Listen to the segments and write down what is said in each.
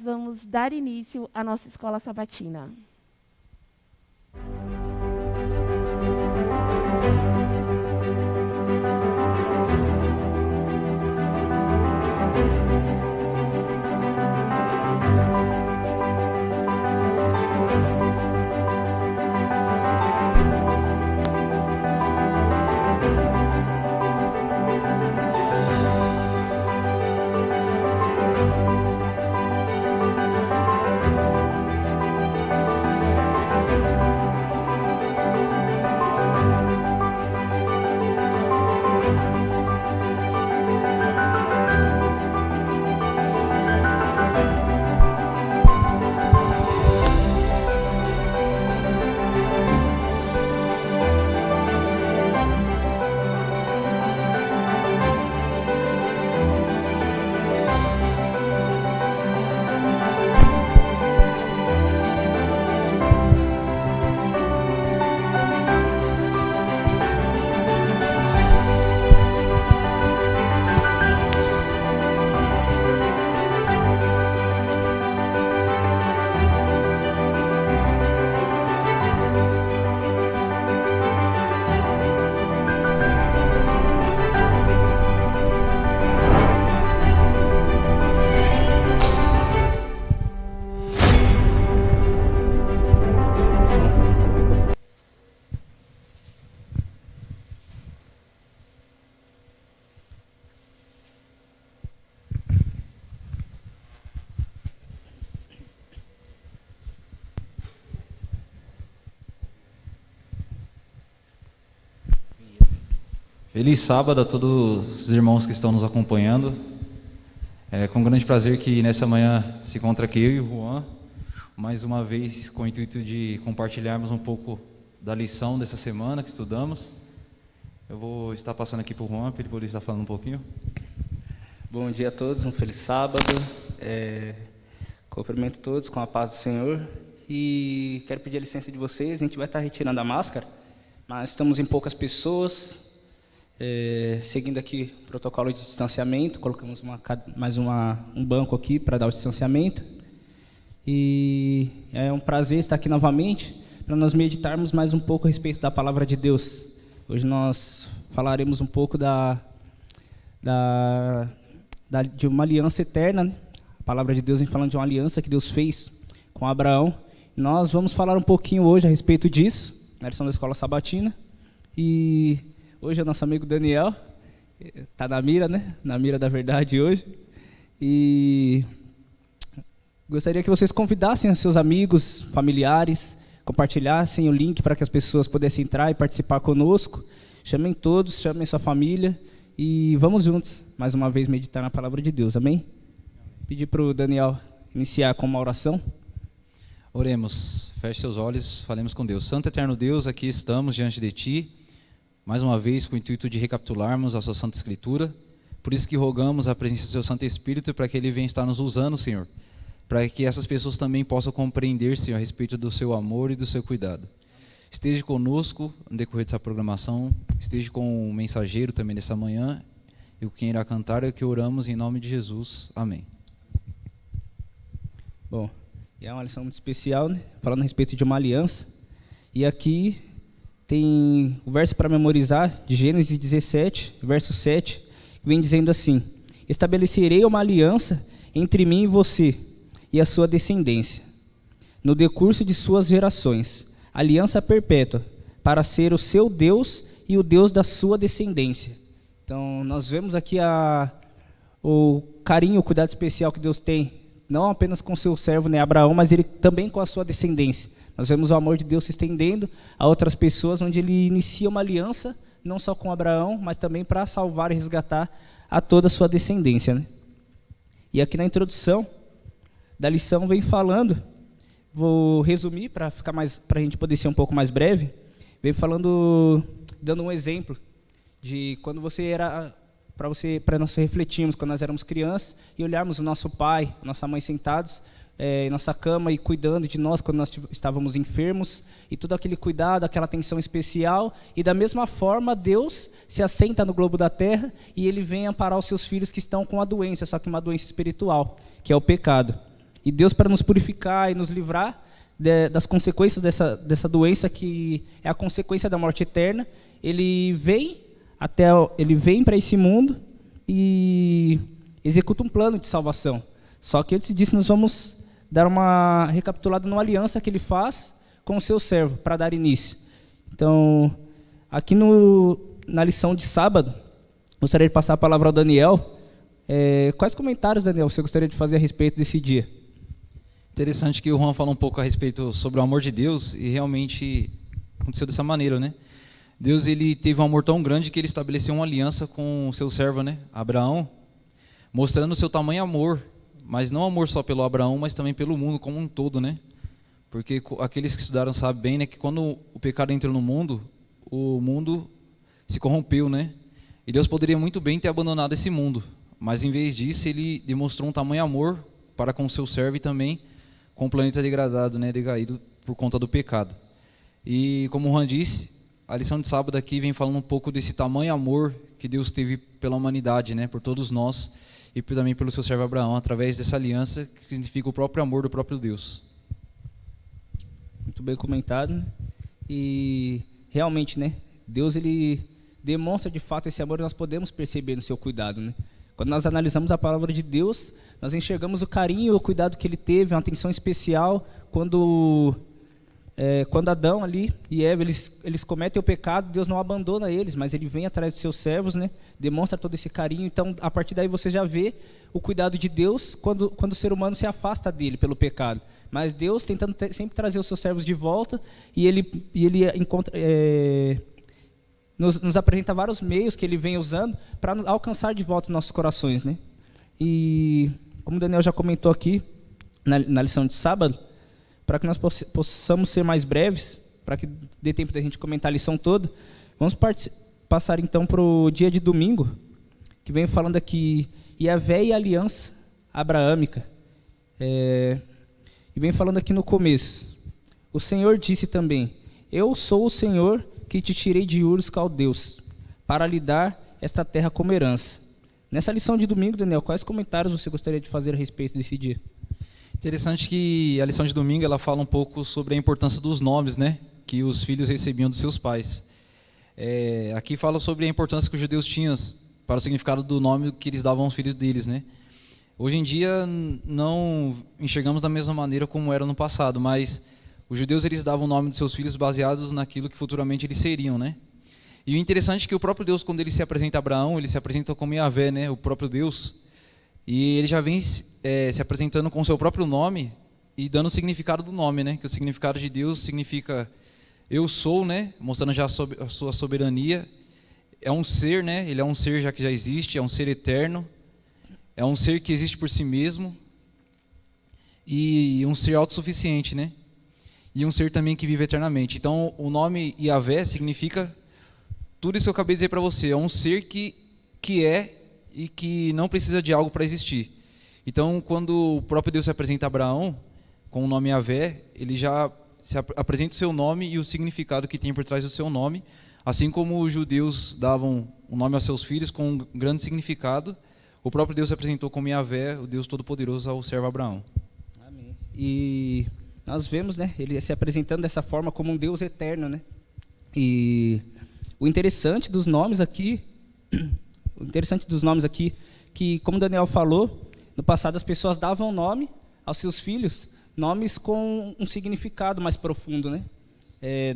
vamos dar início à nossa escola sabatina. Feliz sábado a todos os irmãos que estão nos acompanhando. É com grande prazer que nessa manhã se encontra aqui eu e o Juan, mais uma vez com o intuito de compartilharmos um pouco da lição dessa semana que estudamos. Eu vou estar passando aqui para o Juan, para ele poder estar falando um pouquinho. Bom dia a todos, um feliz sábado. Cumprimento todos com a paz do Senhor. E quero pedir a licença de vocês, a gente vai estar retirando a máscara, mas estamos em poucas pessoas. Seguindo aqui o protocolo de distanciamento, colocamos um banco aqui para dar o distanciamento. E é um prazer estar aqui novamente para nós meditarmos mais um pouco a respeito da palavra de Deus. Hoje nós falaremos um pouco de uma aliança eterna, né? A palavra de Deus vem falando de uma aliança que Deus fez com Abraão. Nós vamos falar um pouquinho hoje a respeito disso, na lição da Escola Sabatina. E hoje é nosso amigo Daniel, está na mira, né? Na mira da verdade hoje. E gostaria que vocês convidassem os seus amigos, familiares, compartilhassem o link para que as pessoas pudessem entrar e participar conosco. Chamem todos, chamem sua família e vamos juntos, mais uma vez, meditar na palavra de Deus. Amém? Pedir para o Daniel iniciar com uma oração. Oremos, feche seus olhos, falemos com Deus. Santo Eterno Deus, aqui estamos diante de Ti, mais uma vez, com o intuito de recapitularmos a sua Santa Escritura. Por isso que rogamos a presença do seu Santo Espírito para que ele venha estar nos usando, Senhor. Para que essas pessoas também possam compreender, Senhor, a respeito do seu amor e do seu cuidado. Esteja conosco no decorrer dessa programação. Esteja com o mensageiro também nessa manhã. E quem irá cantar é o que oramos em nome de Jesus. Amém. Bom, é uma lição muito especial, né? Falando a respeito de uma aliança. E aqui tem o verso para memorizar, de Gênesis 17, verso 7, que vem dizendo assim: estabelecerei uma aliança entre mim e você, e a sua descendência, no decurso de suas gerações, aliança perpétua, para ser o seu Deus e o Deus da sua descendência. Então, nós vemos aqui o carinho, o cuidado especial que Deus tem, não apenas com seu servo, né, Abraão, mas ele também com a sua descendência. Nós vemos o amor de Deus se estendendo a outras pessoas, onde ele inicia uma aliança, não só com Abraão, mas também para salvar e resgatar a toda a sua descendência, né? E aqui na introdução da lição vem falando, vou resumir para a gente poder ser um pouco mais breve, vem falando, dando um exemplo de quando para nós refletirmos, quando nós éramos crianças e olharmos o nosso pai, nossa mãe sentados em nossa cama e cuidando de nós quando nós estávamos enfermos, e todo aquele cuidado, aquela atenção especial, e da mesma forma Deus se assenta no globo da terra e ele vem amparar os seus filhos que estão com a doença, só que uma doença espiritual, que é o pecado. E Deus, para nos purificar e nos livrar das consequências dessa doença, que é a consequência da morte eterna, ele vem para esse mundo e executa um plano de salvação. Só que antes disso nós vamos dar uma recapitulada numa aliança que ele faz com o seu servo, para dar início. Então, aqui na lição de sábado, gostaria de passar a palavra ao Daniel. Quais comentários, Daniel, você gostaria de fazer a respeito desse dia? Interessante que o Juan fala um pouco a respeito sobre o amor de Deus, e realmente aconteceu dessa maneira, né? Deus, ele teve um amor tão grande que ele estabeleceu uma aliança com o seu servo, né, Abraão, mostrando o seu tamanho amor, mas não amor só pelo Abraão, mas também pelo mundo como um todo, né? Porque aqueles que estudaram sabem bem, né, que quando o pecado entrou no mundo, o mundo se corrompeu, né? E Deus poderia muito bem ter abandonado esse mundo, mas em vez disso ele demonstrou um tamanho amor para com o seu servo e também com o planeta degradado, né, decaído por conta do pecado. E como o Juan disse, a lição de sábado aqui vem falando um pouco desse tamanho amor que Deus teve pela humanidade, né, por todos nós, e também pelo seu servo Abraão, através dessa aliança que significa o próprio amor do próprio Deus. Muito bem comentado, né? E realmente, né, Deus, ele demonstra de fato esse amor, e nós podemos perceber no seu cuidado, né? Quando nós analisamos a palavra de Deus, nós enxergamos o carinho e o cuidado que ele teve, uma atenção especial quando Adão ali e Eva, eles cometem o pecado. Deus não abandona eles, mas ele vem atrás dos seus servos, né? Demonstra todo esse carinho. Então, a partir daí você já vê o cuidado de Deus quando o ser humano se afasta dele pelo pecado. Mas Deus tentando sempre trazer os seus servos de volta, e ele encontra... Nos apresenta vários meios que ele vem usando para alcançar de volta os nossos corações, né? E como o Daniel já comentou aqui na lição de sábado, para que nós possamos ser mais breves, para que dê tempo da gente comentar a lição toda, vamos passar então para o dia de domingo, que vem falando aqui Yahvé e a aliança abraâmica. E vem falando aqui no começo: o Senhor disse também: eu sou o Senhor que te tirei de Ur dos Caldeus, para lhe dar esta terra como herança. Nessa lição de domingo, Daniel, quais comentários você gostaria de fazer a respeito desse dia? Interessante que a lição de domingo ela fala um pouco sobre a importância dos nomes, né, que os filhos recebiam dos seus pais. Aqui fala sobre a importância que os judeus tinham para o significado do nome que eles davam aos filhos deles, né? Hoje em dia não enxergamos da mesma maneira como era no passado, mas os judeus, eles davam o nome dos seus filhos baseados naquilo que futuramente eles seriam, né? E o interessante é que o próprio Deus, quando ele se apresenta a Abraão, ele se apresenta como Yahvé, né? O próprio Deus. E ele já vem se apresentando com o seu próprio nome e dando o significado do nome, né? Que o significado de Deus significa eu sou, né? Mostrando já a sua soberania. É um ser, né? Ele é um ser já que já existe, é um ser eterno. É um ser que existe por si mesmo. E um ser autossuficiente, né? E um ser também que vive eternamente. Então, o nome Yahvé significa tudo isso que eu acabei de dizer para você. É um ser que é e que não precisa de algo para existir. Então, quando o próprio Deus se apresenta a Abraão com o nome Yahvé, ele já se apresenta o seu nome e o significado que tem por trás do seu nome, assim como os judeus davam um nome aos seus filhos com um grande significado, o próprio Deus se apresentou como Yahvé, o Deus Todo-Poderoso, ao servo Abraão. Amém. E nós vemos, né, ele se apresentando dessa forma como um Deus eterno, né? E o interessante dos nomes aqui, que, como o Daniel falou, no passado as pessoas davam nome aos seus filhos, nomes com um significado mais profundo, né?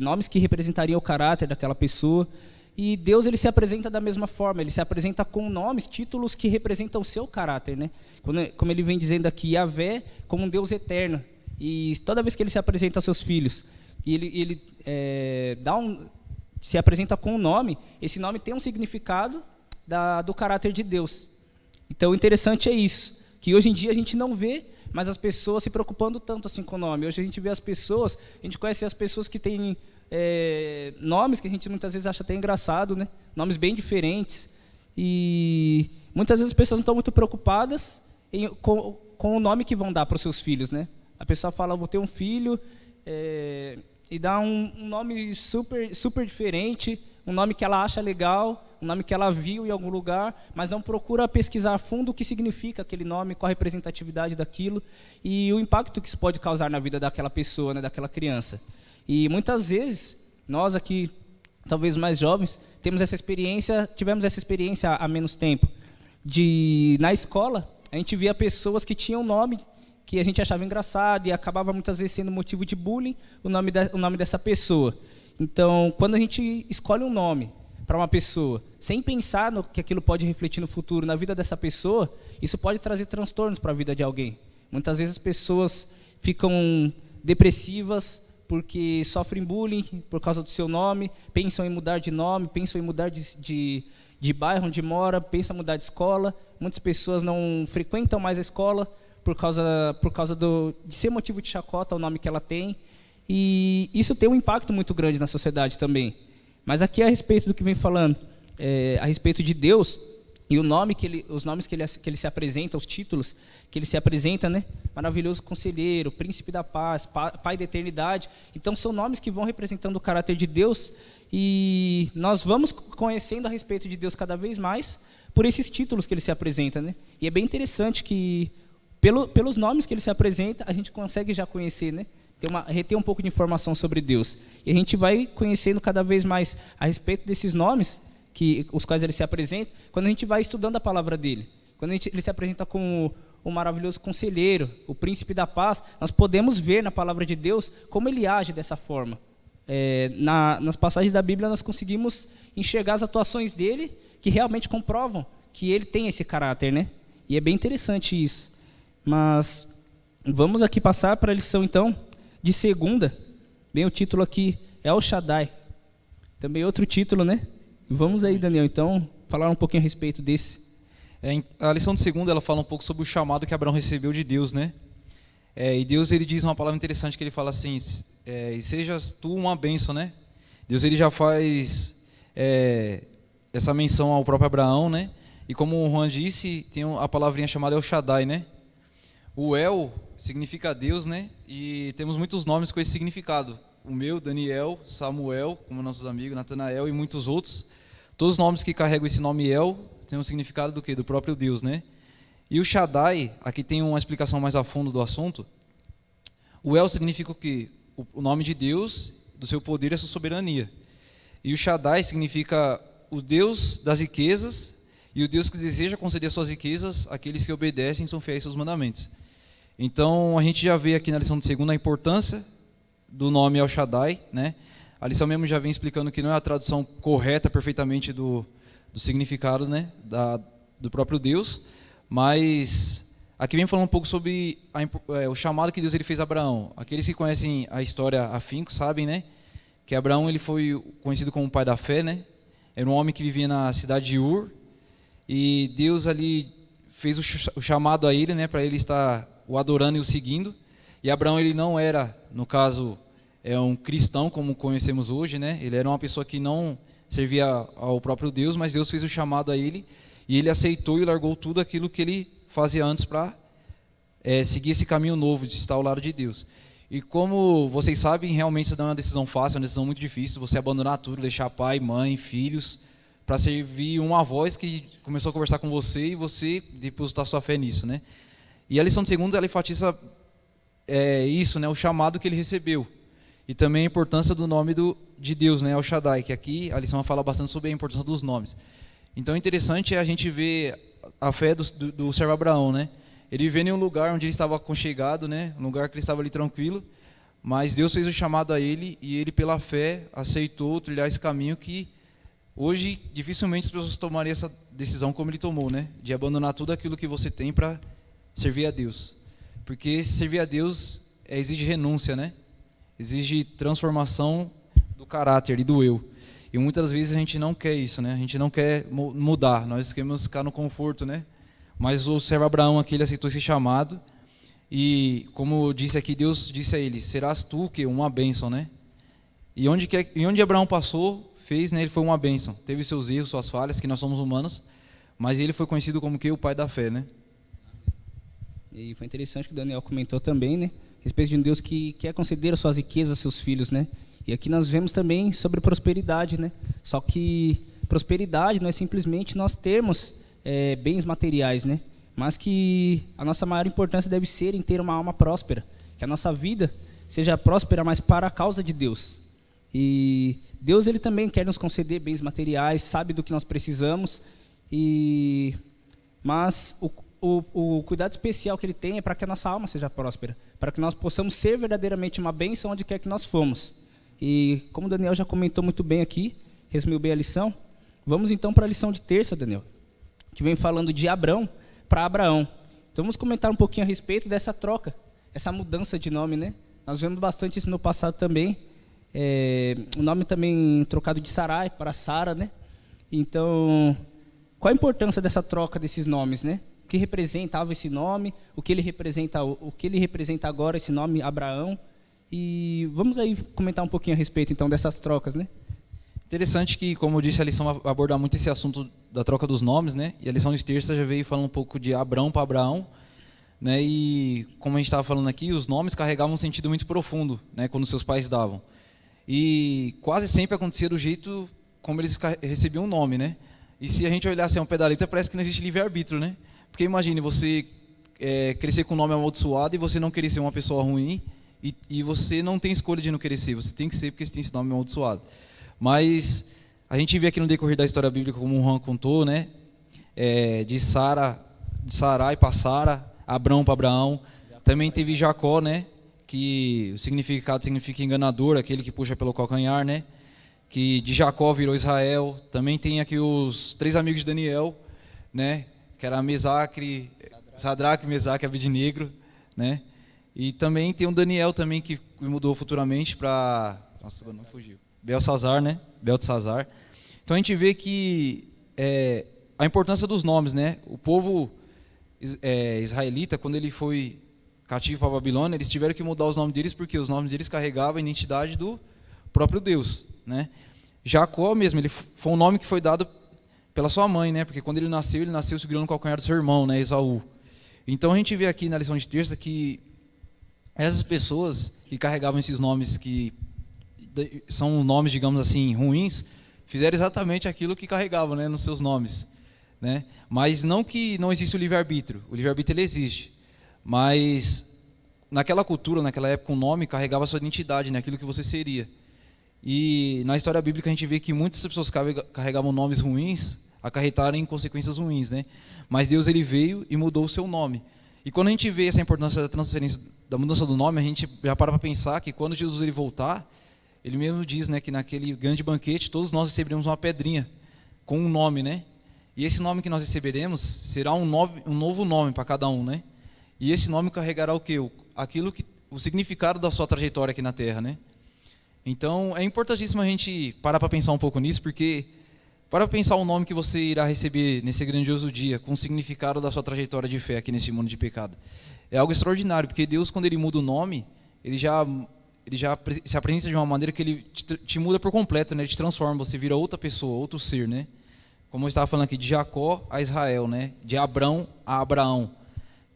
Nomes que representariam o caráter daquela pessoa. E Deus, ele se apresenta da mesma forma, ele se apresenta com nomes, títulos que representam o seu caráter, né? Como ele vem dizendo aqui, Yahvé como um Deus eterno. E toda vez que ele se apresenta aos seus filhos, e ele se apresenta com um nome, esse nome tem um significado do caráter de Deus. Então, o interessante é isso, que hoje em dia a gente não vê mais as pessoas se preocupando tanto assim com o nome. Hoje a gente vê a gente conhece as pessoas que têm nomes que a gente muitas vezes acha até engraçado, né? Nomes bem diferentes. E muitas vezes as pessoas não estão muito preocupadas com o nome que vão dar para os seus filhos, né? A pessoa fala, eu vou ter um filho, e dá um nome super, super diferente, um nome que ela acha legal, um nome que ela viu em algum lugar, mas não procura pesquisar a fundo o que significa aquele nome, qual a representatividade daquilo e o impacto que isso pode causar na vida daquela pessoa, né, daquela criança. E muitas vezes, nós aqui, talvez mais jovens, tivemos essa experiência há menos tempo, na escola, a gente via pessoas que tinham nome que a gente achava engraçado e acabava muitas vezes sendo motivo de bullying o nome dessa pessoa. Então, quando a gente escolhe um nome para uma pessoa, sem pensar no que aquilo pode refletir no futuro, na vida dessa pessoa, isso pode trazer transtornos para a vida de alguém. Muitas vezes as pessoas ficam depressivas porque sofrem bullying por causa do seu nome, pensam em mudar de nome, pensam em mudar de bairro onde mora, pensam em mudar de escola. Muitas pessoas não frequentam mais a escola por causa de ser motivo de chacota o nome que ela tem. E isso tem um impacto muito grande na sociedade também. Mas aqui a respeito do que vem falando, a respeito de Deus e os nomes que ele se apresenta, os títulos que ele se apresenta, né? Maravilhoso Conselheiro, Príncipe da Paz, Pai da Eternidade. Então são nomes que vão representando o caráter de Deus e nós vamos conhecendo a respeito de Deus cada vez mais por esses títulos que ele se apresenta, né? E é bem interessante que pelos nomes que ele se apresenta, a gente consegue já conhecer, né? Reter um pouco de informação sobre Deus. E a gente vai conhecendo cada vez mais a respeito desses nomes, os quais ele se apresenta, quando a gente vai estudando a palavra dele. Quando ele se apresenta como o maravilhoso conselheiro, o príncipe da paz, nós podemos ver na palavra de Deus como ele age dessa forma. Nas passagens da Bíblia nós conseguimos enxergar as atuações dele, que realmente comprovam que ele tem esse caráter, né? E é bem interessante isso. Mas vamos aqui passar para a lição, então, de segunda. Bem, o título aqui é El Shaddai. Também outro título, né? Vamos aí, Daniel, então, falar um pouquinho a respeito desse. A lição de segunda, ela fala um pouco sobre o chamado que Abraão recebeu de Deus, né? E Deus, ele diz uma palavra interessante, que ele fala assim, e sejas tu uma bênção, né? Deus, ele já faz essa menção ao próprio Abraão, né? E como o Juan disse, tem a palavrinha chamada El Shaddai, né? O El significa Deus, né? E temos muitos nomes com esse significado. O meu, Daniel, Samuel, como nossos amigos, Natanael e muitos outros. Todos os nomes que carregam esse nome El têm um significado do quê? Do próprio Deus, né? E o Shaddai, aqui tem uma explicação mais a fundo do assunto. O El significa o quê? O nome de Deus, do seu poder e a sua soberania. E o Shaddai significa o Deus das riquezas e o Deus que deseja conceder suas riquezas àqueles que obedecem e são fiéis aos seus mandamentos. Então, a gente já vê aqui na lição de segunda a importância do nome El Shaddai, né? A lição mesmo já vem explicando que não é a tradução correta perfeitamente do significado, né? Do próprio Deus, mas aqui vem falando um pouco sobre o chamado que Deus ele fez a Abraão. Aqueles que conhecem a história afinco sabem, né? Que Abraão ele foi conhecido como o pai da fé, né? Era um homem que vivia na cidade de Ur e Deus ali fez o chamado a ele, né? Para ele estar o adorando e o seguindo. E Abraão ele não era, no caso, um cristão como conhecemos hoje, né? Ele era uma pessoa que não servia ao próprio Deus, mas Deus fez o chamado a ele e ele aceitou e largou tudo aquilo que ele fazia antes para seguir esse caminho novo de estar ao lado de Deus. E como vocês sabem, realmente isso não é uma decisão fácil, é uma decisão muito difícil, você abandonar tudo, deixar pai, mãe, filhos, para servir uma voz que começou a conversar com você e você depositar sua fé nisso, né? E a lição de segunda, ela enfatiza isso, né? O chamado que ele recebeu. E também a importância do nome de Deus, né? El Shaddai, que aqui a lição fala bastante sobre a importância dos nomes. Então, interessante é a gente ver a fé do servo Abraão, né? Ele vivendo em um lugar onde ele estava aconchegado, né? Um lugar que ele estava ali tranquilo, mas Deus fez o chamado a ele e ele, pela fé, aceitou trilhar esse caminho que hoje dificilmente as pessoas tomariam essa decisão como ele tomou, né? De abandonar tudo aquilo que você tem para servir a Deus. Porque servir a Deus exige renúncia, né? Exige transformação do caráter e do eu. E muitas vezes a gente não quer isso, né? A gente não quer mudar, nós queremos ficar no conforto, né? Mas o servo Abraão aqui, ele aceitou esse chamado. E como disse aqui, Deus disse a ele, serás tu que uma bênção, né? E onde Abraão passou, fez, né? Ele foi uma bênção. Teve seus erros, suas falhas, que nós somos humanos, mas ele foi conhecido como que o pai da fé, né? E foi interessante que o Daniel comentou também, né? A respeito de um Deus que quer conceder as suas riquezas aos seus filhos, né? E aqui nós vemos também sobre prosperidade, né? Só que prosperidade não é simplesmente nós termos bens materiais, né? Mas que a nossa maior importância deve ser em ter uma alma próspera, que a nossa vida seja próspera, mas para a causa de Deus. E Deus, ele também quer nos conceder bens materiais, sabe do que nós precisamos, mas o cuidado especial que ele tem é para que a nossa alma seja próspera, para que nós possamos ser verdadeiramente uma bênção onde quer que nós fomos. E como o Daniel já comentou muito bem aqui, resumiu bem a lição, vamos então para a lição de terça, Daniel, que vem falando de Abrão para Abraão. Então vamos comentar um pouquinho a respeito dessa troca, essa mudança de nome, né? Nós vemos bastante isso no passado também, o nome também trocado de Sarai para Sara, né? Então, qual a importância dessa troca desses nomes, né? O que representava esse nome, o que ele representa agora, esse nome Abraão. E vamos aí comentar um pouquinho a respeito então dessas trocas, né? Interessante que, como eu disse, a lição aborda muito esse assunto da troca dos nomes, né? E a lição de terça já veio falando um pouco de Abrão para Abraão, né? E como a gente estava falando aqui, os nomes carregavam um sentido muito profundo, né? Quando seus pais davam. E quase sempre acontecia do jeito como eles recebiam o nome, né? E se a gente olhar assim ao pé da letra, parece que não existe livre-arbítrio, né? Porque imagine você crescer com um nome amaldiçoado e você não querer ser uma pessoa ruim, e você não tem escolha de não querer ser, você tem que ser porque você tem esse nome amaldiçoado. Mas a gente vê aqui no decorrer da história bíblica, como o Juan contou, né? De Sarai para Sara, Abrão para Abraão. Também teve Jacó, né? Que o significado significa enganador, aquele que puxa pelo calcanhar, né? Que de Jacó virou Israel. Também tem aqui os 3 amigos de Daniel, né? Que era Sadraque, Mesaque e Abednego, né? E também tem um Daniel também que mudou futuramente para... Nossa, não fugiu. Beltesazar, né? Beltesazar. Então a gente vê que a importância dos nomes, né? O povo israelita, quando ele foi cativo para a Babilônia, eles tiveram que mudar os nomes deles porque os nomes deles carregavam a identidade do próprio Deus, né? Jacó mesmo, ele foi um nome que foi dado pela sua mãe, né? Porque quando ele nasceu segurando o calcanhar do seu irmão, né? Esaú. Então a gente vê aqui na lição de terça que essas pessoas que carregavam esses nomes que são nomes, digamos assim, ruins, fizeram exatamente aquilo que carregavam, né, nos seus nomes, né? Mas não que não existe o livre-arbítrio ele existe, mas naquela cultura, naquela época, o nome carregava a sua identidade, né, aquilo que você seria. E na história bíblica a gente vê que muitas pessoas carregavam nomes ruins, acarretaram em consequências ruins, né? Mas Deus, ele veio e mudou o seu nome. E quando a gente vê essa importância da transferência, da mudança do nome, a gente já para pensar que quando Jesus ele voltar, ele mesmo diz, né, que naquele grande banquete todos nós receberemos uma pedrinha com um nome, né? E esse nome que nós receberemos será um novo nome para cada um, né? E esse nome carregará o quê? O significado da sua trajetória aqui na Terra, né? Então é importantíssimo a gente parar para pensar um pouco nisso, porque para pensar o nome que você irá receber nesse grandioso dia, com o significado da sua trajetória de fé aqui nesse mundo de pecado. É algo extraordinário, porque Deus, quando ele muda o nome, ele já se apresenta de uma maneira que ele te muda por completo, né? Ele te transforma, você vira outra pessoa, outro ser, né? Como eu estava falando aqui, de Jacó a Israel, né? De Abrão a Abraão,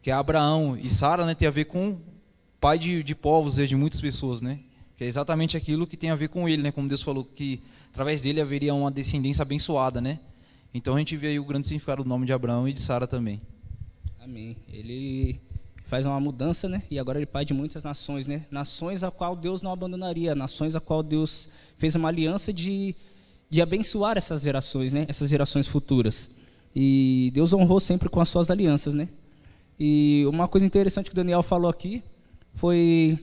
que é Abraão e Sara, né? Tem a ver com pai de povos, de muitas pessoas, né? Que é exatamente aquilo que tem a ver com ele, né? Como Deus falou que através dele haveria uma descendência abençoada, né? Então a gente vê aí o grande significado do nome de Abraão e de Sara também. Amém. Ele faz uma mudança, né? E agora ele é pai de muitas nações, né? Nações a qual Deus não abandonaria, nações a qual Deus fez uma aliança de abençoar essas gerações, né? Essas gerações futuras. E Deus honrou sempre com as suas alianças, né? E uma coisa interessante que o Daniel falou aqui foi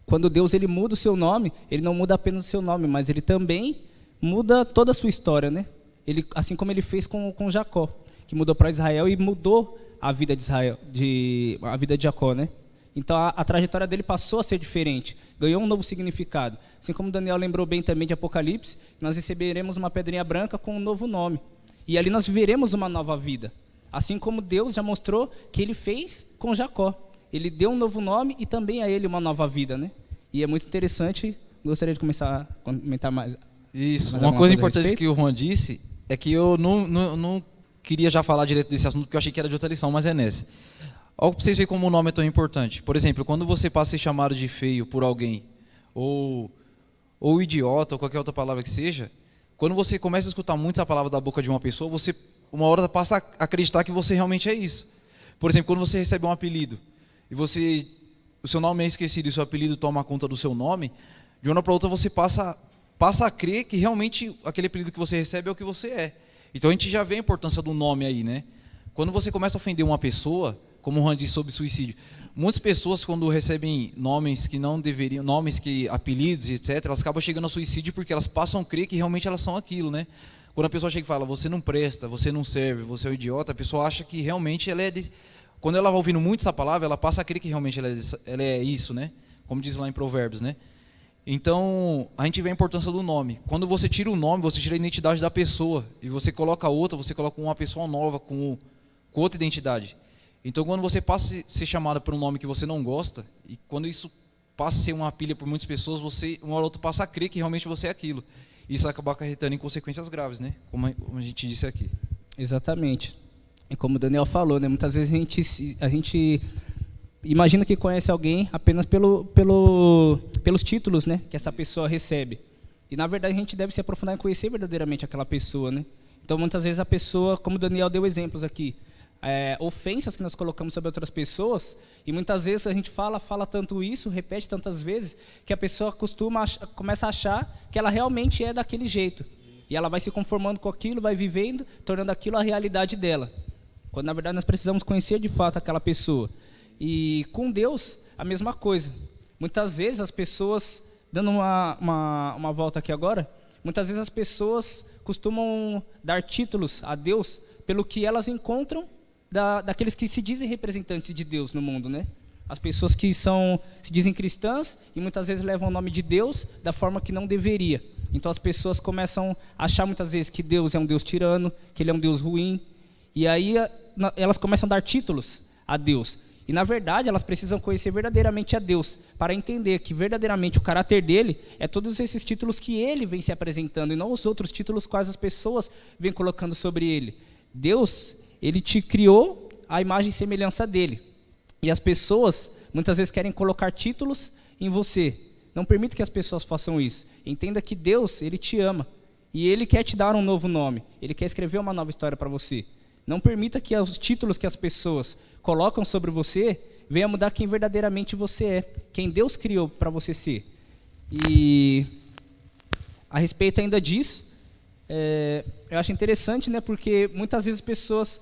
quando Deus ele muda o seu nome, ele não muda apenas o seu nome, mas ele também muda toda a sua história, né? Ele, assim como ele fez com Jacó, que mudou para Israel e mudou a vida de Israel, a vida de Jacó, né? Então a trajetória dele passou a ser diferente, ganhou um novo significado. Assim como Daniel lembrou bem também de Apocalipse, nós receberemos uma pedrinha branca com um novo nome. E ali nós viveremos uma nova vida. Assim como Deus já mostrou que ele fez com Jacó. Ele deu um novo nome e também a ele uma nova vida, né? E é muito interessante, gostaria de começar a comentar mais. Isso, uma coisa importante que o Juan disse é que eu não queria já falar direto desse assunto, porque eu achei que era de outra lição, mas é nessa. Olha para vocês verem como o nome é tão importante. Por exemplo, quando você passa a ser chamado de feio por alguém, ou idiota, ou qualquer outra palavra que seja, quando você começa a escutar muito essa palavra da boca de uma pessoa, você uma hora passa a acreditar que você realmente é isso. Por exemplo, quando você recebe um apelido e o seu nome é esquecido e o seu apelido toma conta do seu nome, de uma hora para outra você passa a crer que realmente aquele apelido que você recebe é o que você é. Então a gente já vê a importância do nome aí, né? Quando você começa a ofender uma pessoa, como o Juan disse sobre suicídio, muitas pessoas quando recebem nomes que não deveriam, apelidos, etc., elas acabam chegando ao suicídio porque elas passam a crer que realmente elas são aquilo, né? Quando a pessoa chega e fala, você não presta, você não serve, você é um idiota, a pessoa acha que realmente ela é... Quando ela vai ouvindo muito essa palavra, ela passa a crer que realmente ela é isso, né? Como diz lá em Provérbios, né? Então, a gente vê a importância do nome. Quando você tira o nome, você tira a identidade da pessoa. E você coloca outra, você coloca uma pessoa nova com outra identidade. Então, quando você passa a ser chamado por um nome que você não gosta, e quando isso passa a ser uma pilha por muitas pessoas, você, uma hora ou outra, passa a crer que realmente você é aquilo. Isso acaba acarretando em consequências graves, né? Como a gente disse aqui. Exatamente. E como o Daniel falou, né? Muitas vezes a gente imagina que conhece alguém apenas pelos títulos, né, que essa pessoa recebe. E, na verdade, a gente deve se aprofundar em conhecer verdadeiramente aquela pessoa, né? Então, muitas vezes a pessoa, como o Daniel deu exemplos aqui, ofensas que nós colocamos sobre outras pessoas, e muitas vezes a gente fala tanto isso, repete tantas vezes, que a pessoa começa a achar que ela realmente é daquele jeito. E ela vai se conformando com aquilo, vai vivendo, tornando aquilo a realidade dela. Quando, na verdade, nós precisamos conhecer de fato aquela pessoa. E com Deus, a mesma coisa. Muitas vezes as pessoas, dando uma volta aqui agora, muitas vezes as pessoas costumam dar títulos a Deus pelo que elas encontram daqueles que se dizem representantes de Deus no mundo, né? As pessoas que se dizem cristãs e muitas vezes levam o nome de Deus da forma que não deveria. Então as pessoas começam a achar muitas vezes que Deus é um Deus tirano, que Ele é um Deus ruim, e aí elas começam a dar títulos a Deus. E, na verdade, elas precisam conhecer verdadeiramente a Deus, para entender que, verdadeiramente, o caráter dele é todos esses títulos que ele vem se apresentando, e não os outros títulos quais as pessoas vêm colocando sobre ele. Deus, ele te criou à imagem e semelhança dele. E as pessoas, muitas vezes, querem colocar títulos em você. Não permita que as pessoas façam isso. Entenda que Deus, ele te ama. E ele quer te dar um novo nome. Ele quer escrever uma nova história para você. Não permita que os títulos que as pessoas colocam sobre você venham mudar quem verdadeiramente você é, quem Deus criou para você ser. E a respeito ainda disso, eu acho interessante, né, porque muitas vezes as pessoas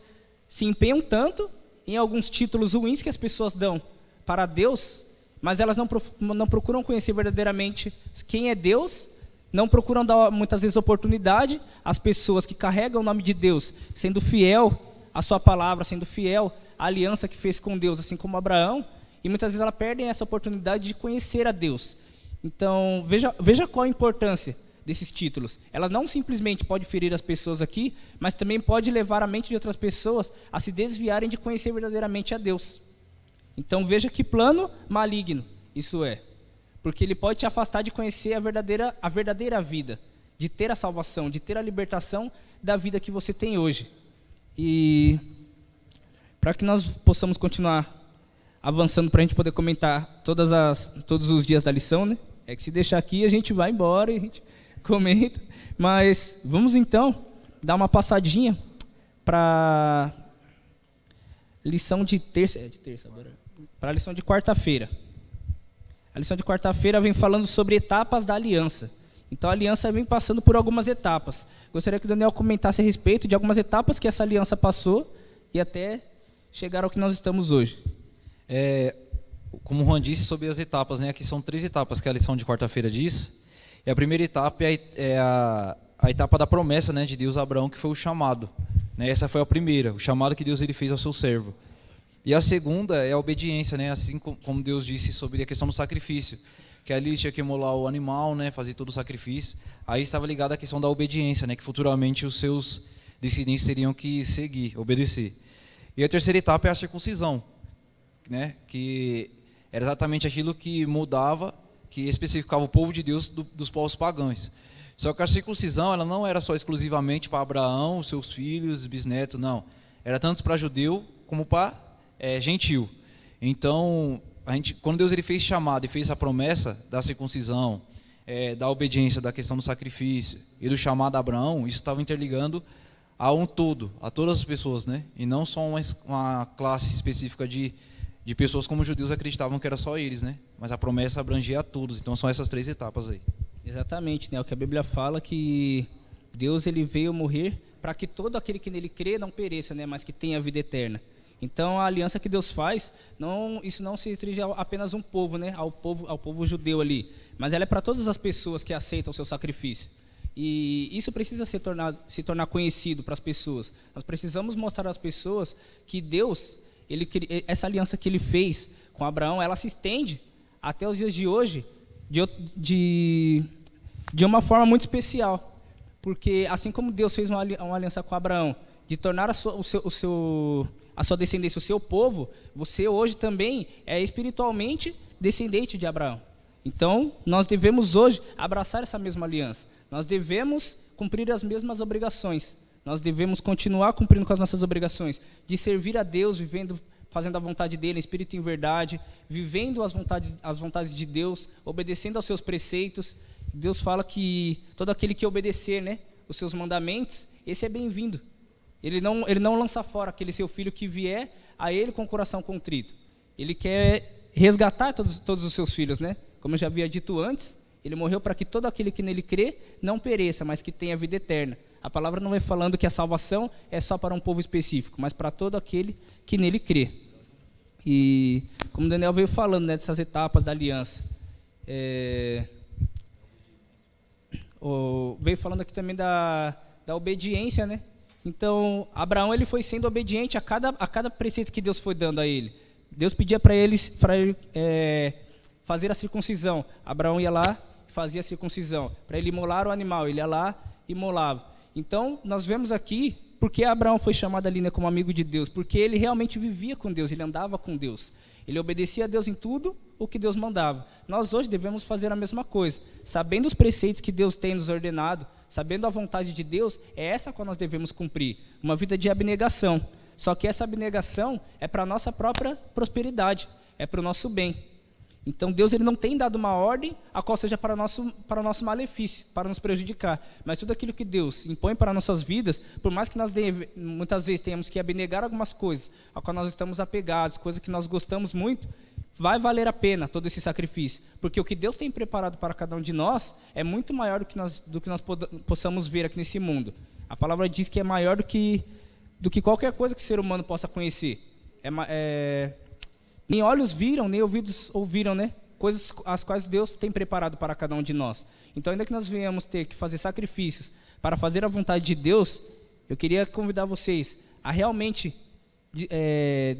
se empenham tanto em alguns títulos ruins que as pessoas dão para Deus, mas elas não procuram conhecer verdadeiramente quem é Deus, não procuram dar muitas vezes oportunidade às pessoas que carregam o nome de Deus, sendo fiel à sua palavra, sendo fiel à aliança que fez com Deus, assim como Abraão, e muitas vezes elas perdem essa oportunidade de conhecer a Deus. Então, veja qual a importância desses títulos. Ela não simplesmente pode ferir as pessoas aqui, mas também pode levar a mente de outras pessoas a se desviarem de conhecer verdadeiramente a Deus. Então, veja que plano maligno isso é. Porque ele pode te afastar de conhecer a verdadeira vida, de ter a salvação, de ter a libertação da vida que você tem hoje. E para que nós possamos continuar avançando, para a gente poder comentar todos os dias da lição, né? É que se deixar aqui a gente vai embora e a gente comenta. Mas vamos então dar uma passadinha para lição de terça, para a lição de quarta-feira. A lição de quarta-feira vem falando sobre etapas da aliança. Então a aliança vem passando por algumas etapas. Gostaria que o Daniel comentasse a respeito de algumas etapas que essa aliança passou e até chegar ao que nós estamos hoje. Como o Juan disse sobre as etapas, né? Aqui são 3 etapas que a lição de quarta-feira diz. E a primeira etapa é a etapa da promessa, né, de Deus a Abraão, que foi o chamado. Né? Essa foi a primeira, o chamado que Deus ele fez ao seu servo. E a segunda é a obediência, né? Assim como Deus disse sobre a questão do sacrifício, que ali tinha que imolar o animal, né? Fazer todo o sacrifício. Aí estava ligada a questão da obediência, né? Que futuramente os seus descendentes teriam que seguir, obedecer. E a terceira etapa é a circuncisão, né? Que era exatamente aquilo que mudava, que especificava o povo de Deus dos povos pagãos. Só que a circuncisão ela não era só exclusivamente para Abraão, seus filhos, bisnetos, não. Era tanto para judeu como para gentil. Então, quando Deus ele fez chamado e fez essa promessa da circuncisão, da obediência, da questão do sacrifício e do chamado a Abraão, isso estava interligando a um todo, a todas as pessoas, né? E não só uma classe específica de pessoas como os judeus acreditavam que era só eles, né? Mas a promessa abrangia a todos. Então são essas 3 etapas aí. Exatamente, né? O que a Bíblia fala que Deus ele veio morrer para que todo aquele que nele crê não pereça, né? Mas que tenha vida eterna. Então a aliança que Deus faz, isso não se restringe a apenas um povo, né? Ao povo judeu ali, mas ela é para todas as pessoas que aceitam o seu sacrifício. E isso precisa se tornar conhecido para as pessoas. Nós precisamos mostrar às pessoas que Deus, essa aliança que ele fez com Abraão, ela se estende até os dias de hoje de uma forma muito especial. Porque assim como Deus fez uma aliança com Abraão, de tornar a sua descendência o seu povo, você hoje também é espiritualmente descendente de Abraão. Então, nós devemos hoje abraçar essa mesma aliança. Nós devemos cumprir as mesmas obrigações. Nós devemos continuar cumprindo com as nossas obrigações, de servir a Deus, fazendo a vontade dele, em espírito e em verdade, vivendo as vontades de Deus, obedecendo aos seus preceitos. Deus fala que todo aquele que obedecer, né, os seus mandamentos, esse é bem-vindo. Ele não lança fora aquele seu filho que vier a ele com o coração contrito. Ele quer resgatar todos os seus filhos, né? Como eu já havia dito antes, ele morreu para que todo aquele que nele crê não pereça, mas que tenha vida eterna. A palavra não é falando que a salvação é só para um povo específico, mas para todo aquele que nele crê. E como o Daniel veio falando, né, dessas etapas da aliança, veio falando aqui também da obediência, né? Então, Abraão ele foi sendo obediente a cada preceito que Deus foi dando a ele. Deus pedia para ele fazer a circuncisão. Abraão ia lá e fazia a circuncisão. Para ele imolar o animal, ele ia lá e imolava. Então, nós vemos aqui porque Abraão foi chamado ali, né, como amigo de Deus, porque ele realmente vivia com Deus, ele andava com Deus. Ele obedecia a Deus em tudo o que Deus mandava. Nós hoje devemos fazer a mesma coisa. Sabendo os preceitos que Deus tem nos ordenado, sabendo a vontade de Deus, é essa que nós devemos cumprir. Uma vida de abnegação. Só que essa abnegação é para a nossa própria prosperidade, é para o nosso bem. Então Deus ele não tem dado uma ordem a qual seja para o nosso malefício, para nos prejudicar. Mas tudo aquilo que Deus impõe para nossas vidas, por mais que nós muitas vezes tenhamos que abnegar algumas coisas, a qual nós estamos apegados, coisas que nós gostamos muito, vai valer a pena todo esse sacrifício. Porque o que Deus tem preparado para cada um de nós é muito maior do que nós possamos ver aqui nesse mundo. A palavra diz que é maior do que qualquer coisa que o ser humano possa conhecer. Nem olhos viram, nem ouvidos ouviram, né? Coisas as quais Deus tem preparado para cada um de nós. Então, ainda que nós venhamos ter que fazer sacrifícios para fazer a vontade de Deus, eu queria convidar vocês a realmente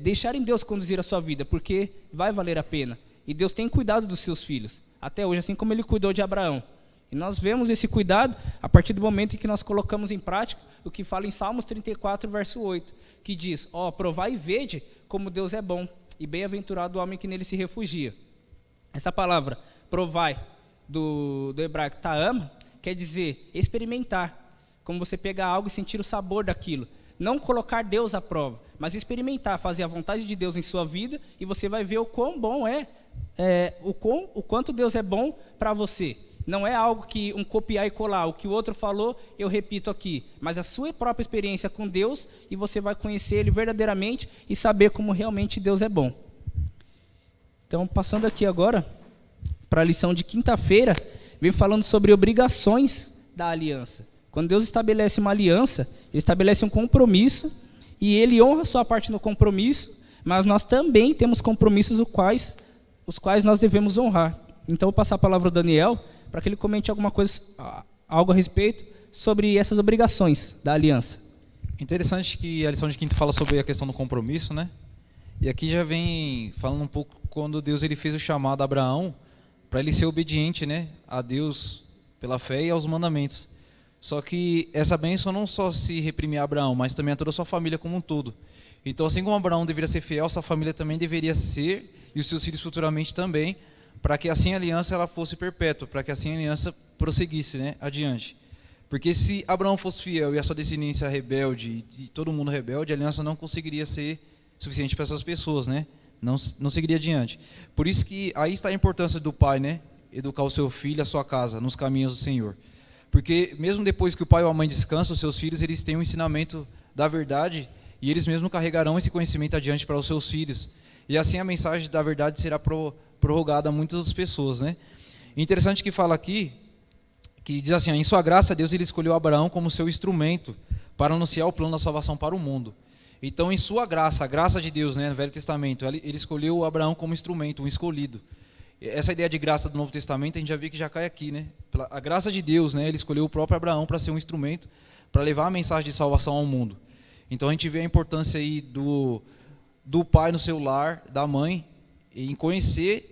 deixarem Deus conduzir a sua vida, porque vai valer a pena. E Deus tem cuidado dos seus filhos, até hoje, assim como Ele cuidou de Abraão. E nós vemos esse cuidado a partir do momento em que nós colocamos em prática o que fala em Salmos 34, verso 8, que diz: provai e vede como Deus é bom, e bem-aventurado o homem que nele se refugia. Essa palavra, provai, do hebraico ta'am, quer dizer experimentar, como você pegar algo e sentir o sabor daquilo. Não colocar Deus à prova, mas experimentar, fazer a vontade de Deus em sua vida, e você vai ver o quão bom o quanto Deus é bom para você. Não é algo que um copiar e colar, o que o outro falou, eu repito aqui, mas a sua própria experiência com Deus, e você vai conhecer Ele verdadeiramente e saber como realmente Deus é bom. Então, passando aqui agora para a lição de quinta-feira, vem falando sobre obrigações da aliança. Quando Deus estabelece uma aliança, Ele estabelece um compromisso, e Ele honra a sua parte no compromisso, mas nós também temos compromissos os quais nós devemos honrar. Então, eu vou passar a palavra ao Daniel, para que ele comente algo a respeito sobre essas obrigações da aliança. Interessante que a lição de quinta fala sobre a questão do compromisso, né? E aqui já vem falando um pouco quando Deus ele fez o chamado a Abraão para ele ser obediente, né, a Deus pela fé e aos mandamentos. Só que essa bênção não só se reprime a Abraão, mas também a toda a sua família como um todo. Então, assim como Abraão deveria ser fiel, sua família também deveria ser, e os seus filhos futuramente também, para que assim a aliança ela fosse perpétua, para que assim a aliança prosseguisse, né, adiante. Porque se Abraão fosse fiel e a sua descendência rebelde, e todo mundo rebelde, a aliança não conseguiria ser suficiente para essas pessoas, né? Não seguiria adiante. Por isso que aí está a importância do pai, né? educar o seu filho, a sua casa, nos caminhos do Senhor. Porque mesmo depois que o pai ou a mãe descansam, os seus filhos, eles têm um ensinamento da verdade e eles mesmos carregarão esse conhecimento adiante para os seus filhos. E assim a mensagem da verdade será prorrogada a muitas pessoas, né? Interessante que fala aqui, que diz assim, em sua graça Deus ele escolheu Abraão como seu instrumento para anunciar o plano da salvação para o mundo. Então em sua graça, a graça de Deus, né, no Velho Testamento, ele escolheu Abraão como instrumento, um escolhido. Essa ideia de graça do Novo Testamento a gente já vê que já cai aqui, né? A graça de Deus, né, ele escolheu o próprio Abraão para ser um instrumento, para levar a mensagem de salvação ao mundo. Então a gente vê a importância aí do pai no seu lar, da mãe, em conhecer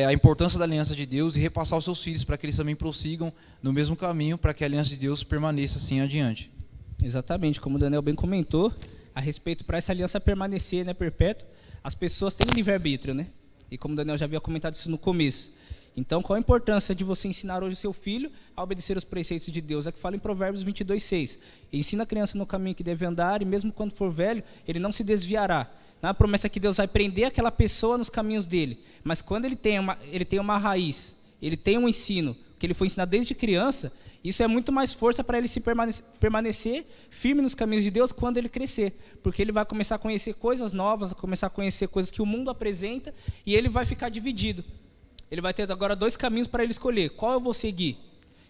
a importância da aliança de Deus e repassar aos seus filhos para que eles também prossigam no mesmo caminho, para que a aliança de Deus permaneça assim adiante. Exatamente, como o Daniel bem comentou, a respeito para essa aliança permanecer, né, perpétua, as pessoas têm livre-arbítrio, né? E como o Daniel já havia comentado isso no começo. Então, qual a importância de você ensinar hoje o seu filho a obedecer os preceitos de Deus? É que fala em Provérbios 22:6. Ensina a criança no caminho que deve andar, e mesmo quando for velho, ele não se desviará. Não é a promessa que Deus vai prender aquela pessoa nos caminhos dele. Mas quando ele tem uma raiz, ele tem um ensino, que ele foi ensinado desde criança, isso é muito mais força para ele se permanecer firme nos caminhos de Deus quando ele crescer. Porque ele vai começar a conhecer coisas novas, começar a conhecer coisas que o mundo apresenta, e ele vai ficar dividido. Ele vai ter agora 2 caminhos para ele escolher. Qual eu vou seguir?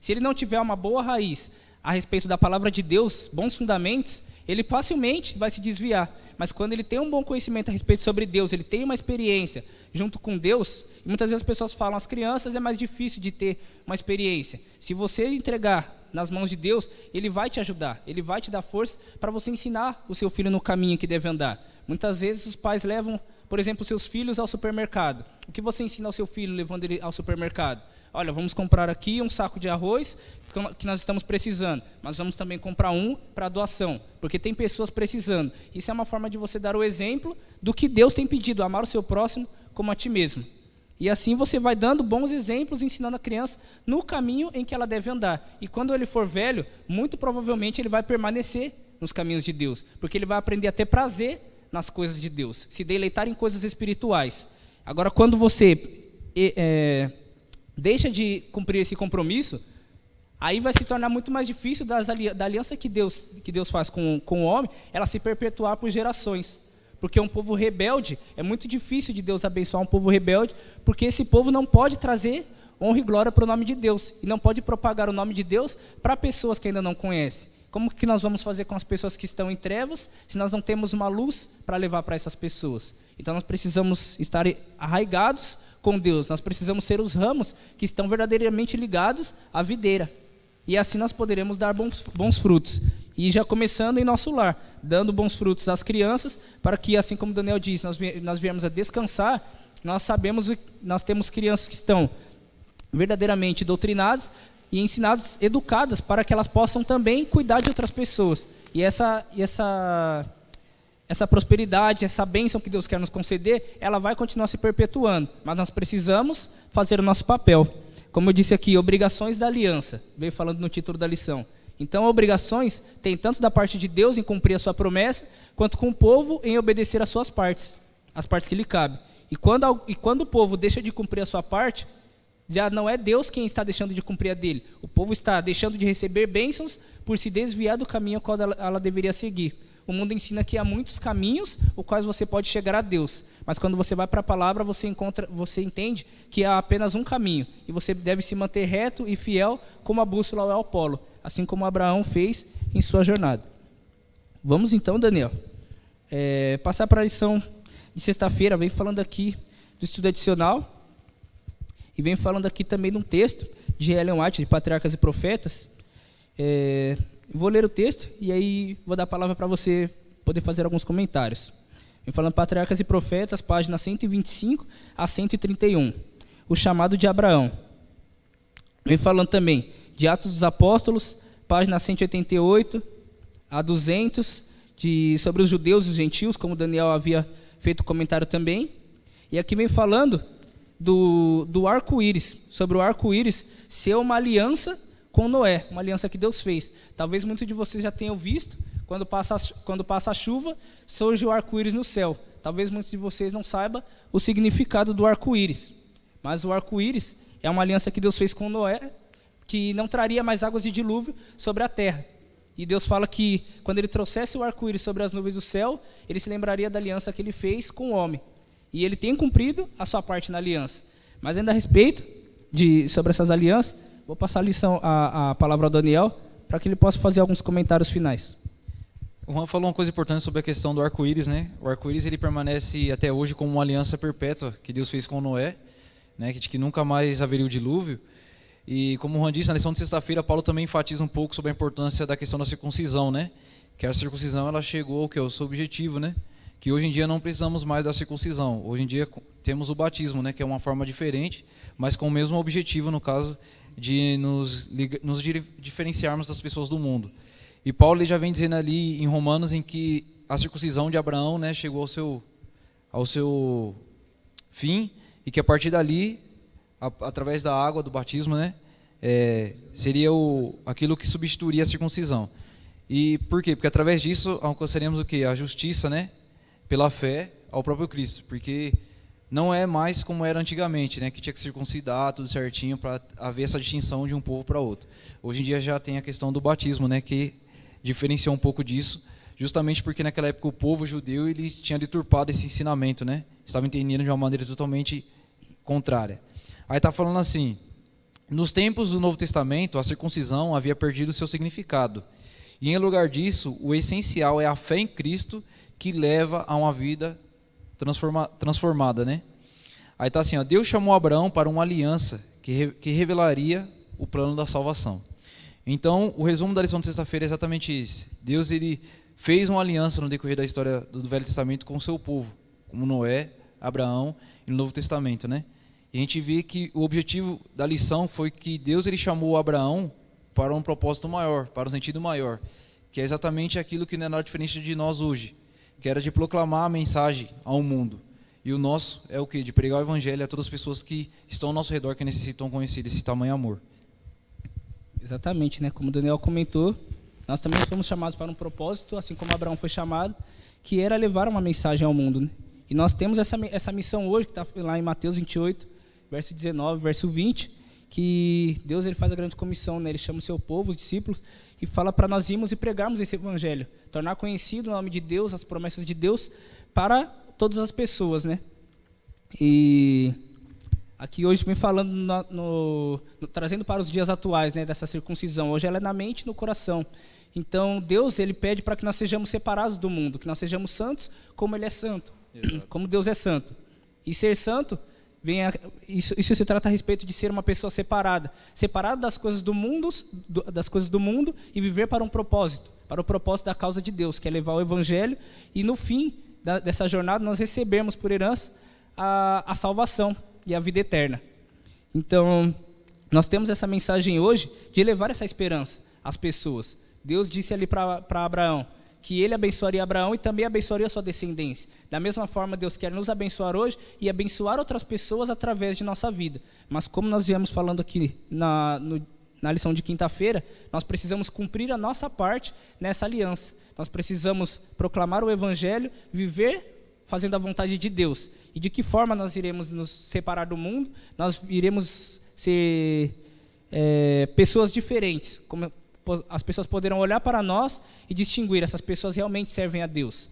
Se ele não tiver uma boa raiz a respeito da palavra de Deus, bons fundamentos, ele facilmente vai se desviar. Mas quando ele tem um bom conhecimento a respeito sobre Deus, ele tem uma experiência junto com Deus, e muitas vezes as pessoas falam, as crianças é mais difícil de ter uma experiência. Se você entregar nas mãos de Deus, ele vai te ajudar, ele vai te dar força para você ensinar o seu filho no caminho que deve andar. Muitas vezes os pais levam, por exemplo, seus filhos ao supermercado. O que você ensina ao seu filho levando ele ao supermercado? Olha, vamos comprar aqui um saco de arroz que nós estamos precisando, mas vamos também comprar um para doação, porque tem pessoas precisando. Isso é uma forma de você dar o exemplo do que Deus tem pedido, amar o seu próximo como a ti mesmo. E assim você vai dando bons exemplos, ensinando a criança no caminho em que ela deve andar. E quando ele for velho, muito provavelmente ele vai permanecer nos caminhos de Deus, porque ele vai aprender a ter prazer nas coisas de Deus, se deleitar em coisas espirituais. Agora, quando você deixa de cumprir esse compromisso, aí vai se tornar muito mais difícil da aliança que Deus faz com o homem, ela se perpetuar por gerações. Porque um povo rebelde, é muito difícil de Deus abençoar um povo rebelde, porque esse povo não pode trazer honra e glória para o nome de Deus, e não pode propagar o nome de Deus para pessoas que ainda não conhecem. Como que nós vamos fazer com as pessoas que estão em trevas, se nós não temos uma luz para levar para essas pessoas? Então nós precisamos estar arraigados com Deus, nós precisamos ser os ramos que estão verdadeiramente ligados à videira. E assim nós poderemos dar bons frutos. E já começando em nosso lar, dando bons frutos às crianças, para que, assim como o Daniel disse, nós viemos a descansar, nós temos crianças que estão verdadeiramente doutrinadas e ensinadas, educadas, para que elas possam também cuidar de outras pessoas. E essa prosperidade, essa bênção que Deus quer nos conceder, ela vai continuar se perpetuando, mas nós precisamos fazer o nosso papel. Como eu disse aqui, obrigações da aliança, veio falando no título da lição. Então, obrigações tem tanto da parte de Deus em cumprir a sua promessa, quanto com o povo em obedecer as suas partes, as partes que lhe cabem. E quando o povo deixa de cumprir a sua parte, já não é Deus quem está deixando de cumprir a dele. O povo está deixando de receber bênçãos por se desviar do caminho ao qual ela deveria seguir. O mundo ensina que há muitos caminhos os quais você pode chegar a Deus. Mas quando você vai para a palavra, você entende que há apenas um caminho. E você deve se manter reto e fiel como a bússola é ao polo. Assim como Abraão fez em sua jornada. Vamos então, Daniel, passar para a lição de sexta-feira. Vem falando aqui do estudo adicional. E vem falando aqui também de um texto de Ellen White, de Patriarcas e Profetas. Vou ler o texto e aí vou dar a palavra para você poder fazer alguns comentários. Vem falando Patriarcas e Profetas, páginas 125 a 131. O chamado de Abraão. Vem falando também de Atos dos Apóstolos, página 188 a 200, sobre os judeus e os gentios, como Daniel havia feito comentário também. E aqui vem falando do arco-íris, sobre o arco-íris ser uma aliança com Noé, uma aliança que Deus fez. Talvez muitos de vocês já tenham visto, quando passa a chuva, surge o arco-íris no céu. Talvez muitos de vocês não saibam o significado do arco-íris. Mas o arco-íris é uma aliança que Deus fez com Noé, que não traria mais águas de dilúvio sobre a terra. E Deus fala que quando ele trouxesse o arco-íris sobre as nuvens do céu, ele se lembraria da aliança que ele fez com o homem. E ele tem cumprido a sua parte na aliança. Mas ainda a respeito sobre essas alianças, vou passar a palavra ao Daniel, para que ele possa fazer alguns comentários finais. O Juan falou uma coisa importante sobre a questão do arco-íris, né? O arco-íris ele permanece até hoje como uma aliança perpétua que Deus fez com Noé, né? De que nunca mais haveria o dilúvio. E como o Juan disse, na lição de sexta-feira, Paulo também enfatiza um pouco sobre a importância da questão da circuncisão, né? Que a circuncisão ela chegou ao seu objetivo, né? Que hoje em dia não precisamos mais da circuncisão. Hoje em dia temos o batismo, né? Que é uma forma diferente, mas com o mesmo objetivo, no caso de nos diferenciarmos das pessoas do mundo. E Paulo ele já vem dizendo ali em Romanos em que a circuncisão de Abraão, né, chegou ao seu fim e que a partir dali, através da água do batismo, né, seria aquilo que substituiria a circuncisão. E por quê? Porque através disso alcançaremos o quê? A justiça, né, pela fé ao próprio Cristo, porque não é mais como era antigamente, né, que tinha que circuncidar tudo certinho para haver essa distinção de um povo para outro. Hoje em dia já tem a questão do batismo, né, que diferenciou um pouco disso, justamente porque naquela época o povo judeu ele tinha deturpado esse ensinamento, né, estava entendendo de uma maneira totalmente contrária. Aí está falando assim, nos tempos do Novo Testamento a circuncisão havia perdido o seu significado, e em lugar disso o essencial é a fé em Cristo que leva a uma vida transformada, né? Aí está assim, ó, Deus chamou Abraão para uma aliança que revelaria o plano da salvação. Então, o resumo da lição de sexta-feira é exatamente esse. Deus ele fez uma aliança no decorrer da história do Velho Testamento com o seu povo, como Noé, Abraão e no Novo Testamento, né? E a gente vê que o objetivo da lição foi que Deus ele chamou Abraão para um propósito maior, para um sentido maior, que é exatamente aquilo que não é nada diferente de nós hoje, que era de proclamar a mensagem ao mundo. E o nosso é o quê? De pregar o evangelho a todas as pessoas que estão ao nosso redor, que necessitam conhecer esse tamanho amor. Exatamente, né? Como o Daniel comentou, nós também fomos chamados para um propósito, assim como Abraão foi chamado, que era levar uma mensagem ao mundo, né? E nós temos essa missão hoje, que está lá em Mateus 28, verso 19, verso 20, que Deus ele faz a grande comissão, né? Ele chama o seu povo, os discípulos, e fala para nós irmos e pregarmos esse evangelho, tornar conhecido o nome de Deus, as promessas de Deus para todas as pessoas, né? E aqui hoje vem falando, trazendo para os dias atuais, né, dessa circuncisão. Hoje ela é na mente e no coração. Então Deus ele pede para que nós sejamos separados do mundo, que nós sejamos santos como Ele é santo, como Deus é santo. E ser santo isso se trata a respeito de ser uma pessoa separada das coisas do mundo e viver para um propósito, para o propósito da causa de Deus, que é levar o evangelho e no fim dessa jornada nós recebemos por herança a salvação e a vida eterna. Então, nós temos essa mensagem hoje de levar essa esperança às pessoas. Deus disse ali para Abraão que ele abençoaria Abraão e também abençoaria a sua descendência. Da mesma forma, Deus quer nos abençoar hoje e abençoar outras pessoas através de nossa vida. Mas como nós viemos falando aqui na lição de quinta-feira, nós precisamos cumprir a nossa parte nessa aliança. Nós precisamos proclamar o evangelho, viver fazendo a vontade de Deus. E de que forma nós iremos nos separar do mundo? Nós iremos ser pessoas diferentes, como as pessoas poderão olhar para nós e distinguir, essas pessoas realmente servem a Deus.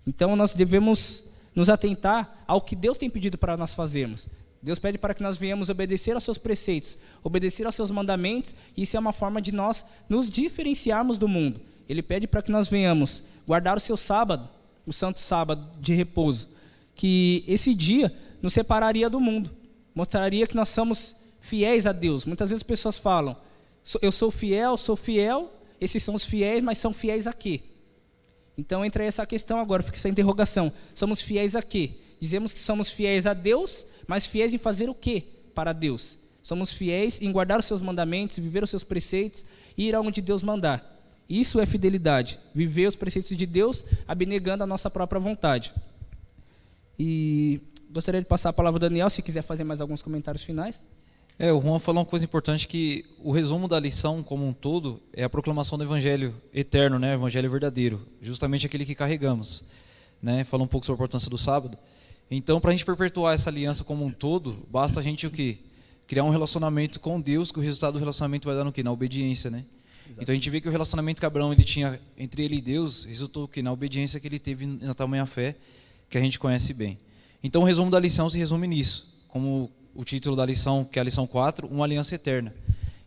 Então nós devemos nos atentar ao que Deus tem pedido para nós fazermos. Deus pede para que nós venhamos obedecer aos seus preceitos, obedecer aos seus mandamentos, e isso é uma forma de nós nos diferenciarmos do mundo. Ele pede para que nós venhamos guardar o seu sábado, o santo sábado de repouso, que esse dia nos separaria do mundo, mostraria que nós somos fiéis a Deus. Muitas vezes as pessoas falam, eu sou fiel, esses são os fiéis, mas são fiéis a quê? Então entra aí essa questão agora, fica essa interrogação. Somos fiéis a quê? Dizemos que somos fiéis a Deus, mas fiéis em fazer o quê para Deus? Somos fiéis em guardar os seus mandamentos, viver os seus preceitos e ir aonde Deus mandar. Isso é fidelidade, viver os preceitos de Deus, abnegando a nossa própria vontade. E gostaria de passar a palavra ao Daniel, se quiser fazer mais alguns comentários finais. O Juan falou uma coisa importante, que o resumo da lição como um todo é a proclamação do evangelho eterno, né? O evangelho verdadeiro, justamente aquele que carregamos, né? Falou um pouco sobre a importância do sábado. Então, para a gente perpetuar essa aliança como um todo, basta a gente o quê? criar um relacionamento com Deus, que o resultado do relacionamento vai dar no quê? Na obediência, né? Então a gente vê que o relacionamento que Abraão ele tinha entre ele e Deus resultou que na obediência que ele teve na tamanha fé que a gente conhece bem. Então o resumo da lição se resume nisso, como o título da lição, que é a lição 4, uma aliança eterna.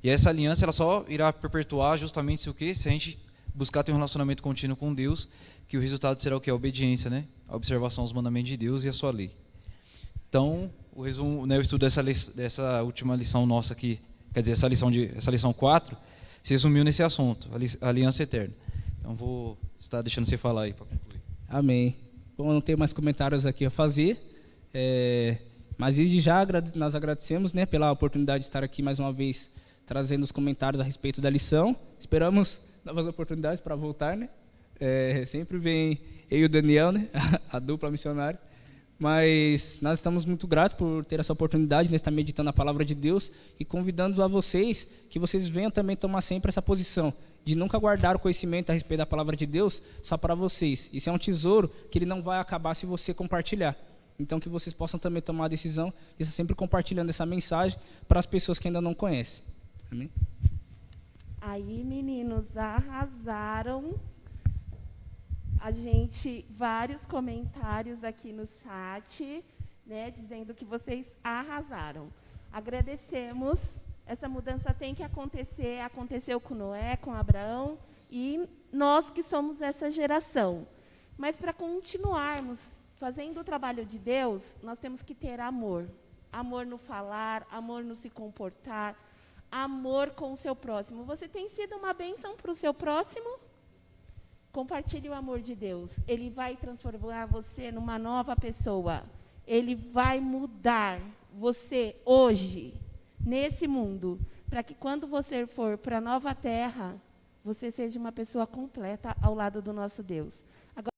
E essa aliança ela só irá perpetuar justamente se o quê? Se a gente buscar ter um relacionamento contínuo com Deus, que o resultado será o quê? A obediência, né? A observação aos mandamentos de Deus e a sua lei. Então, o resumo, né, o estudo dessa última lição nossa aqui, quer dizer, essa lição 4, se resumiu nesse assunto, a aliança eterna. Então, vou estar deixando você falar aí para concluir. Amém. Bom, não tenho mais comentários aqui a fazer, mas desde já nós agradecemos, né, pela oportunidade de estar aqui mais uma vez trazendo os comentários a respeito da lição. Esperamos novas oportunidades para voltar, né? Sempre vem eu e o Daniel, né, a dupla missionária. Mas nós estamos muito gratos por ter essa oportunidade de estar meditando a palavra de Deus e convidando a vocês que vocês venham também tomar sempre essa posição de nunca guardar o conhecimento a respeito da palavra de Deus só para vocês. Isso é um tesouro que ele não vai acabar se você compartilhar. Então que vocês possam também tomar a decisão de estar sempre compartilhando essa mensagem para as pessoas que ainda não conhecem. Amém? Aí, meninos, arrasaram. Vários comentários aqui no chat, né, dizendo que vocês arrasaram. Agradecemos. Essa mudança tem que acontecer, aconteceu com Noé, com Abraão, e nós que somos essa geração. Mas para continuarmos fazendo o trabalho de Deus, nós temos que ter amor. Amor no falar, amor no se comportar, amor com o seu próximo. Você tem sido uma bênção para o seu próximo? Compartilhe o amor de Deus. Ele vai transformar você numa nova pessoa. Ele vai mudar você hoje, nesse mundo, para que quando você for para a nova terra, você seja uma pessoa completa ao lado do nosso Deus.